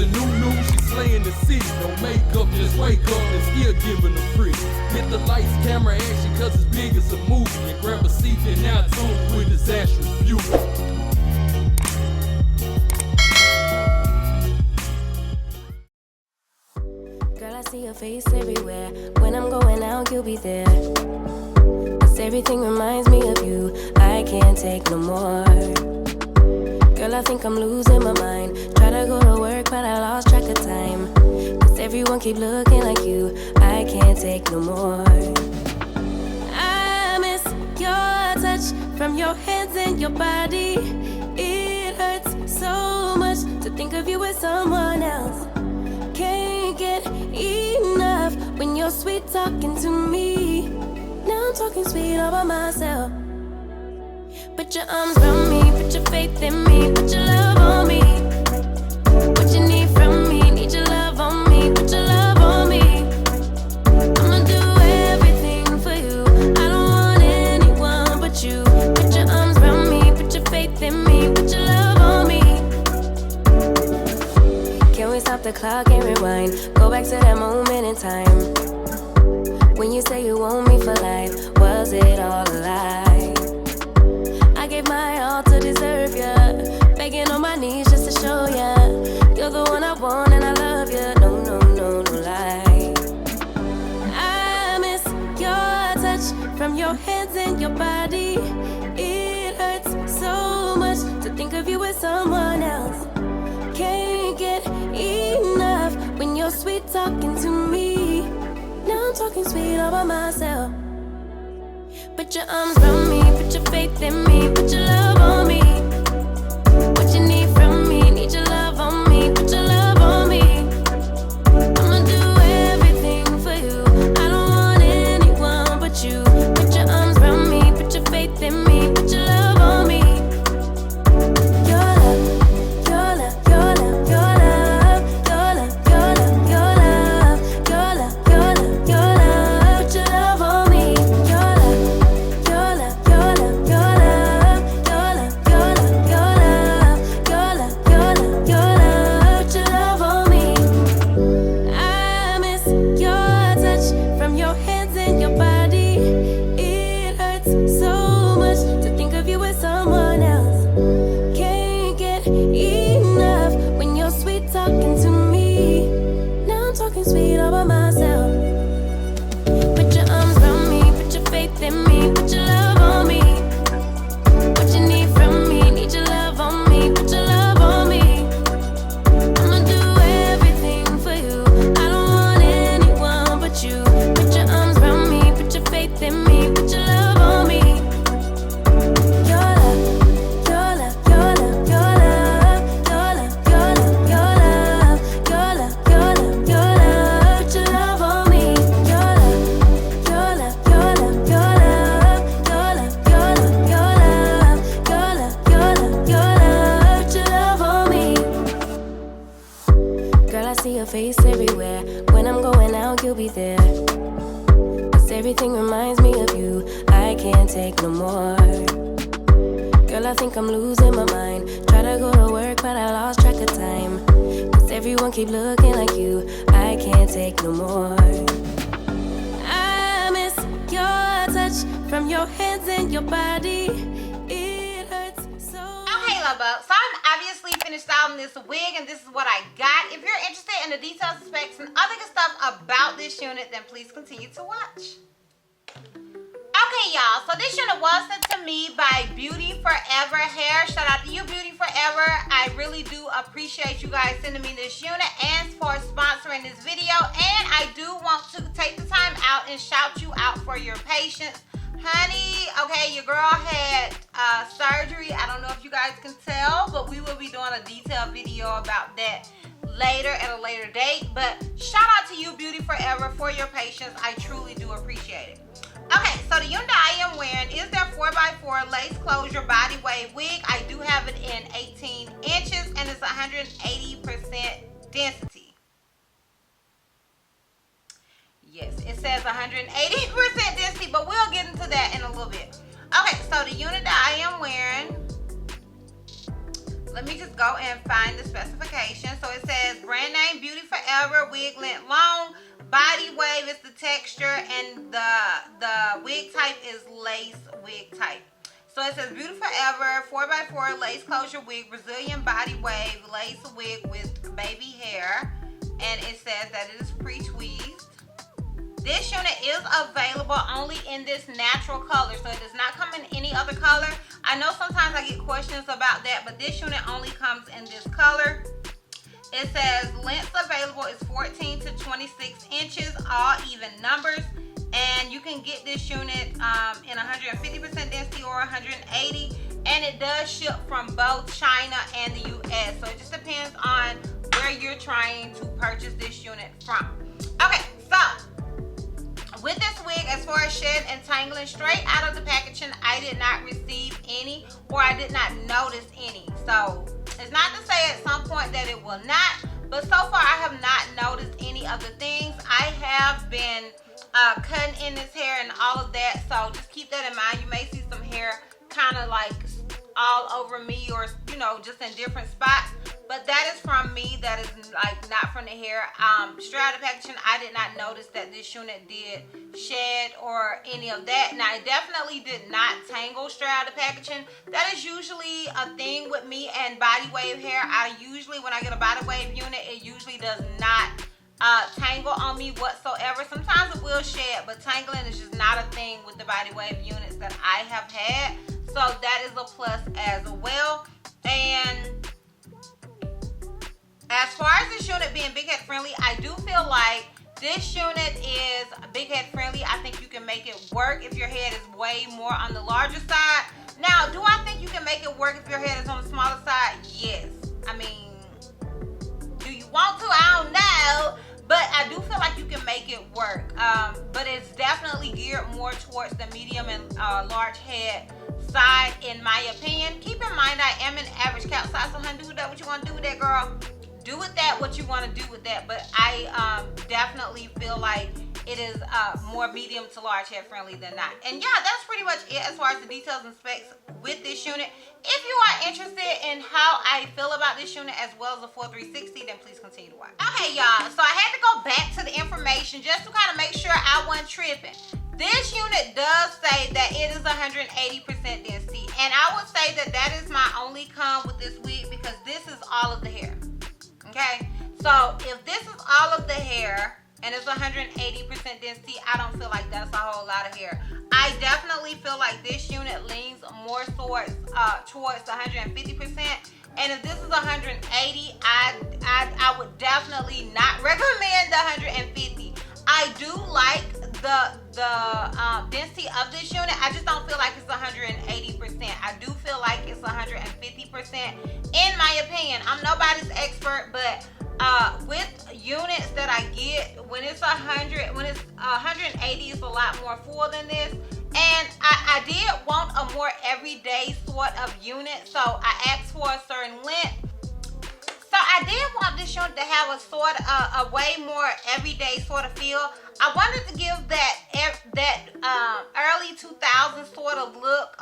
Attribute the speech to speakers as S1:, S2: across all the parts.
S1: Cruising new, she slaying the city. No makeup, just wake up and still giving them pretty. Hit the lights, camera, action, cause it's big as a movie. And grab a seat and now tune with Disastrous Beauty.
S2: Girl, I see your face everywhere. When I'm going out, you'll be there. 'Cause everything reminds me of you. I can't take no more. Girl, I think I'm losing my mind. Try to go to work, but I lost track of time. 'Cause everyone keep looking like you. I can't take no more. I miss your touch from your hands and your body. It hurts so much to think of you with someone else. Can't get enough when you're sweet talking to me. Now I'm talking sweet all by myself. Put your arms around me, put your faith in me, put your love on me. What you need from me, need your love on me, put your love on me. I'ma do everything for you. I don't want anyone but you. Put your arms around me, put your faith in me, put your love on me. Can we stop the clock and rewind? Go back to that moment in time when you say you want me for life. Was it all a lie? I gave my all to deserve ya, begging on my knees just to show ya you're the one I want and I love ya. No, no, no, no lie. I miss your touch from your hands and your body. It hurts so much to think of you with someone else. Can't get enough when you're sweet talking to me. Now I'm talking sweet all by myself. Put your arms around me, put your faith in me, put your love on me. What you need from me, need your love on me, put your love on me. I'ma do everything for you. I don't want anyone but you. Put your arms around me, put your faith in me, put your love on me. Your love, your love, your love, your love, your love, your love, your love, your love, your love, your love. Put your love on me. Your love, your love, your love, your love, your love, your love, your love, your love, your love, your love. Put your love on me. I miss your touch from your hands and your body. It hurts so much to think of you with someone else. Can't get enough when you're sweet talking to me. Now I'm talking sweet all by myself. Put your arms around me, put your faith in me, put your love on me. What you need from me, need your love on me, put your love on me. I'ma do everything for you. I don't want anyone but you. Put your arms around me, put your faith in me, put your love on me. Your love, your love, your love, your love, your love, your love, your love, your love, your love, your love. Put your love on me. Your love, your love, your love, your love, your love, your love, your love, your love, your love, your love. Put your love on me. Girl, I see your face everywhere. When I'm going out, you'll be there. 'Cause everything reminds me of you. I can't take no more. Girl, I think I'm losing my mind. Try to go to work, but I lost track of time. 'Cause everyone keep looking like you. I can't take no more. I miss your touch from your hands and your body. It hurts so.
S3: Okay, love bug. So I'm obviously finished styling this wig, and this is what I got. If you're interested in the details, specs, and other good stuff about this unit, then please continue to watch. Okay, y'all, so this unit was sent to me by Beauty Forever Hair. Shout out to you, Beauty Forever. I really do appreciate you guys sending me this unit and for sponsoring this video. And I do want to take the time out and shout you out for your patience. Honey, okay, your girl had surgery. I don't know if you guys can tell, but we will be doing a detailed video about that later at a later date. But shout out to you, Beauty Forever, for your patience. I truly do appreciate it. Okay, so the unit I am wearing is their 4x4 lace closure body wave wig. I do have it in 18 inches and it's 180% density. Yes, it says 180% density, but we'll get into that in a little bit. Okay, so the unit that I am wearing let me just go and find the specification. So it says brand name Beauty Forever, wig length long, body wave is the texture, and the wig type is lace wig type. So it says Beauty Forever 4x4 lace closure wig, Brazilian body wave lace wig with baby hair, and it says that it is pre-tweezed. This unit is available only in this natural color, so it does not come in any other color. I know sometimes I get questions about that, but this unit only comes in this color. It says lengths available is 14 to 26 inches, all even numbers. And you can get this unit in 150% density or 180, and it does ship from both China and the US. So it just depends on where you're trying to purchase this unit from. Okay, so with this wig, as far as shed and tangling, straight out of the packaging, I did not receive any, or I did not notice any. So it's not to say at some point that it will not, but so far I have not noticed any of the things. I have been cutting in this hair and all of that, so just keep that in mind. You may see some hair kind of like all over me, or you know, just in different spots, but that is from me. That is like not from the hair. Straight out of packaging, I did not notice that this unit did shed or any of that. Now, it definitely did not tangle straight out of packaging. That is usually a thing with me and body wave hair. I usually, when I get a body wave unit, it usually does not tangle on me whatsoever. Sometimes it will shed, but tangling is just not a thing with the body wave units that I have had. So that is a plus as well. And as far as this unit being big head friendly, I do feel like this unit is big head friendly. I think you can make it work if your head is way more on the larger side. Now, do I think you can make it work if your head is on the smaller side? Yes. I mean, do you want to? I don't know. But I do feel like you can make it work. But it's definitely geared more towards the medium and large head side, in my opinion. Keep in mind, I am an average cap size, so honey, do with that what you want to do with that, girl. Do with that what you want to do with that. But I definitely feel like it is more medium to large head friendly than not. And yeah, that's pretty much it as far as the details and specs with this unit. If you are interested in how I feel about this unit as well as the 4360, then please continue to watch. Okay, y'all, so I had to go back to the information just to kind of make sure I wasn't tripping. This unit does say that it is 180% density, and I would say that that is my only con with this wig, because this is all of the hair. Okay, so if this is all of the hair and it's 180% density, I don't feel like that's a whole lot of hair. I definitely feel like this unit leans more towards 150%. And if this is 180, I would definitely not recommend the 150. I do like the density of this unit. I just don't feel like it's 180%. I do feel like it's 150%, in my opinion. I'm nobody's expert, but with units that I get, when it's 180, it's a lot more full than this. And I did want a more everyday sort of unit, so I asked for a certain length. So I did want this unit to have a sort of a way more everyday sort of feel. I wanted to give that early 2000s sort of look,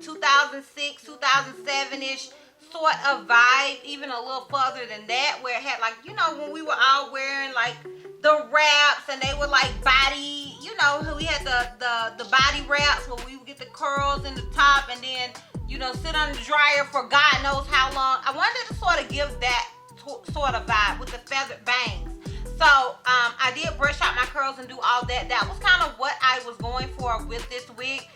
S3: 2006, 2007-ish sort of vibe, even a little further than that, where it had, like, you know, when we were all wearing like the wraps and they were like body, you know, we had the body wraps where we would get the curls in the top and then, you know, sit on the dryer for God knows how long. I wanted to sort of give that sort of vibe with the feathered bangs. So I did brush out my curls and do all that. That was kind of what I was going for with this wig.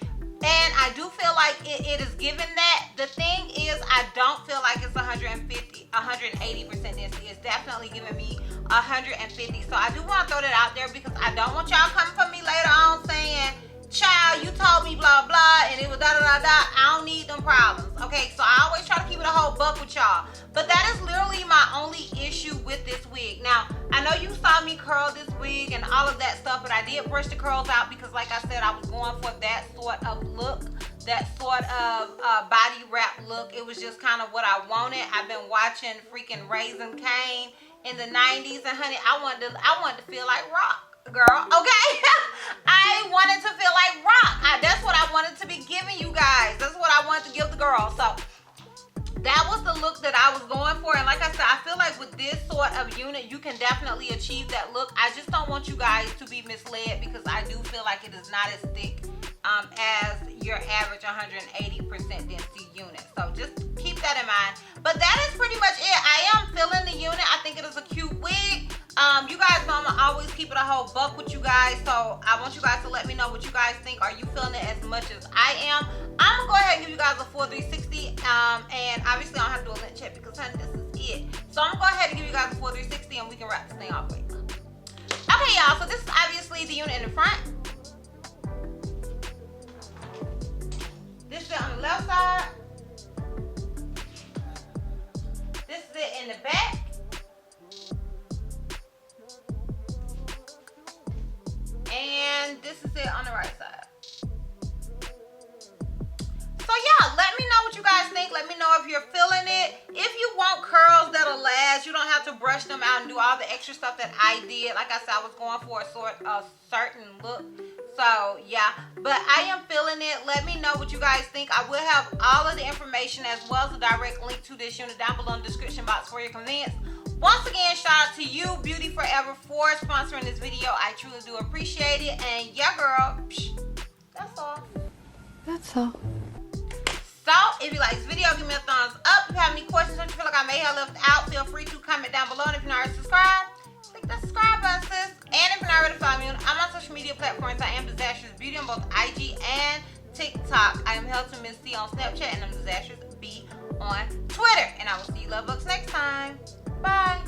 S3: And I do feel like it is giving that. The thing is, I don't feel like it's 180% density. It's definitely giving me 150. So I do want to throw that out there, because I don't want y'all coming for me later on saying, child, you told me blah blah and it was da da da da. I don't need them problems. Okay, so I always try to keep it a whole buck with y'all. But that is literally my only issue with this wig. Now, I know you saw me curl this wig and all of that stuff, but I did brush the curls out because, like I said, I was going for that sort of look, that sort of body wrap look. It was just kind of what I wanted. I've been watching freaking Raising Cane in the 90s, and honey, I wanted to feel like rock. Girl, okay? I wanted to feel like rock. That's what I wanted to be giving you guys. That's what I wanted to give the girls. So that was the look that I was going for. And like I said, I feel like with this sort of unit, you can definitely achieve that look. I just don't want you guys to be misled because I do feel like it is not as thick as your average 180% density unit. So just keep that in mind. But that is pretty much it. I am feeling the unit. I think it is a cute wig. You guys know I'm gonna always keep it a whole buck with you guys, so I want you guys to let me know what you guys think. Are you feeling it as much as I am? I'm gonna go ahead and give you guys a full 360, and obviously I don't have to do a lint check because honey, this is it. So I'm gonna go ahead and give you guys a full 360 and we can wrap this thing off quick. Okay, y'all, so this is obviously the unit in the front. This is it on the left side. This is it in the back. And this is it on the right side. So yeah, let me know what you guys think. Let me know if you're feeling it. If you want curls that'll last, you don't have to brush them out and do all the extra stuff that I did. Like I said, I was going for a certain look. So yeah, but I am feeling it. Let me know what you guys think. I will have all of the information as well as a direct link to this unit down below in the description box for your convenience. Once again, shout out to you, Beauty Forever, for sponsoring this video. I truly do appreciate it. And yeah, girl, that's all.
S4: That's all.
S3: So, if you like this video, give me a thumbs up. If you have any questions or you feel like I may have left out, feel free to comment down below. And if you're not already subscribed, click that subscribe button, sis. And if you're not already following me, I'm on social media platforms. I am DizastrousBeauty on both IG and TikTok. I am held to Miss C on Snapchat, and I'm DizastrousB on Twitter. And I will see you love bugs next time. Bye.